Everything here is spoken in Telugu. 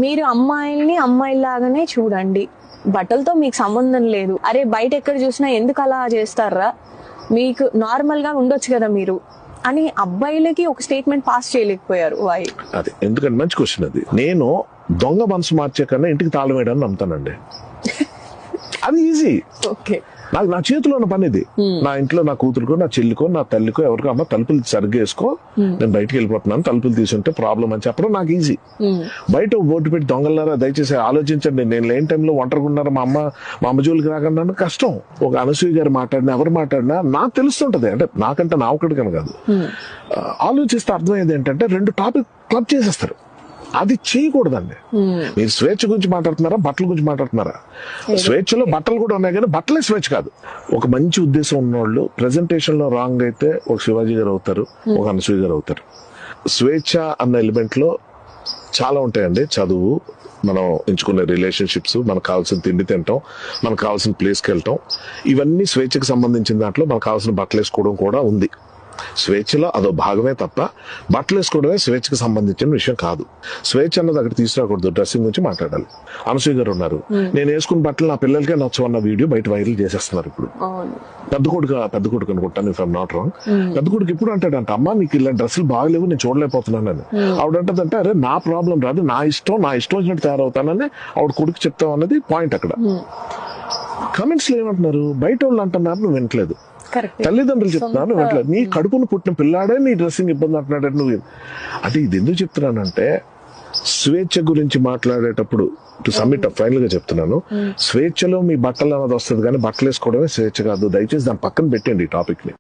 మీరు అమ్మాయిల్ని అమ్మాయిలాగానే చూడండి, బట్టలతో మీకు సంబంధం లేదు. అరే బయట ఎక్కడ చూసినా ఎందుకు అలా చేస్తారా, మీకు నార్మల్ గా ఉండొచ్చు కదా మీరు అని అబ్బాయిలకి ఒక స్టేట్మెంట్ పాస్ చేయలేకపోయారు. వై? అది ఎందుకంటే మంచి క్వశ్చన్. అది నేను దొంగ మనసు మార్చే కన్నా ఇంటికి తాళం వేయడానికి నమ్ముతానండి. అది ఈజీ. ఓకే, నాకు నా చేతిలో ఉన్న పని ఇది. నా ఇంట్లో నా కూతురుకో, నా చెల్లికో, నా తల్లికో ఎవరికో అమ్మ తలుపులు సరిగ్గా వేసుకో, నేను బయటకు వెళ్ళిపోతున్నాను, తలుపులు తీసుంటే ప్రాబ్లం అని చెప్పడం నాకు ఈజీ. బయట బోర్డు పెట్టి దొంగలారా దయచేసి ఆలోచించండి, నేను లేని టైంలో ఒంటరిగా ఉన్నారా, మా అమ్మ జోలికి రాకుండా కష్టం. ఒక అనసూయ గారు మాట్లాడినా ఎవరు మాట్లాడినా నాకు తెలుస్తుంటది. అంటే నాకంటే నా ఒక్కడికని కాదు, ఆలోచిస్తే అర్థమయ్యేది ఏంటంటే రెండు టాపిక్ క్లబ్ చేసేస్తారు. అది చేయకూడదండి. మీరు స్వేచ్ఛ గురించి మాట్లాడుతున్నారా, బట్టల గురించి మాట్లాడుతున్నారా? స్వేచ్ఛలో బట్టలు కూడా ఉన్నాయి కానీ బట్టలే స్వేచ్ఛ కాదు. ఒక మంచి ఉద్దేశం ఉన్నవాళ్ళు ప్రెజెంటేషన్ లో రాంగ్ అయితే ఒక శివాజీ గారు అవుతారు, ఒక అనసూయ గారు అవుతారు. స్వేచ్ఛ అన్న ఎలిమెంట్ లో చాలా ఉంటాయండి. చదువు, మనం ఎంచుకునే రిలేషన్షిప్స్, మనకు కావాల్సిన తిండి తినటం, మనకు కావాల్సిన ప్లేస్కి వెళ్ళటం, ఇవన్నీ స్వేచ్ఛకు సంబంధించిన దాంట్లో మనకు కావాల్సిన బట్టలు వేసుకోవడం కూడా ఉంది. స్వేచ్ఛలో అదో భాగమే తప్ప బట్టలు వేసుకోవడమే స్వేచ్ఛకు సంబంధించిన విషయం కాదు. స్వేచ్ఛ అన్నది అక్కడ తీసుకురాకూడదు. డ్రెస్సింగ్ గురించి మాట్లాడాలి. అనసూయ గారు ఉన్నారు, నేను వేసుకున్న బట్టలు నా పిల్లలకే నచ్చవన్న వీడియో బయట వైరల్ చేసేస్తున్నారు ఇప్పుడు. పెద్ద కొడుకు అనుకుంటాను, ఇఫ్ ఐమ్ నాట్ రాంగ్. పెద్ద కొడుకు ఇప్పుడు అంటాడంట, అమ్మ నీకు ఇలా డ్రెస్సులు బాగలేవు, నేను చూడలేకపోతున్నానని. ఆవిడంటదంటే అరే నా ప్రాబ్లం రాదు, నా ఇష్టం వచ్చినట్టు తయారవుతానని ఆవిడ కొడుకు చెప్తాం అన్నది పాయింట్. అక్కడ కమెంట్స్ లో ఏమంటున్నారు, బయట వాళ్ళు అంటున్నారు, నువ్వు వినట్లేదు. తల్లిదండ్రులు చెప్తున్నారు, వెంటనే నీ కడుపును పుట్టిన పిల్లాడే నీ డ్రెస్సింగ్ ఇబ్బంది అంటున్నాడు నువ్వు. అంటే ఇది ఎందుకు చెప్తున్నానంటే, స్వేచ్ఛ గురించి మాట్లాడేటప్పుడు టు సబ్మిట్ ఫైనల్ గా చెప్తున్నాను, స్వేచ్ఛలో మీ బట్టలు అన్నది వస్తుంది కానీ బట్టలు వేసుకోవడమే స్వేచ్ఛ కాదు. దయచేసి దాని పక్కన పెట్టండి ఈ టాపిక్ ని.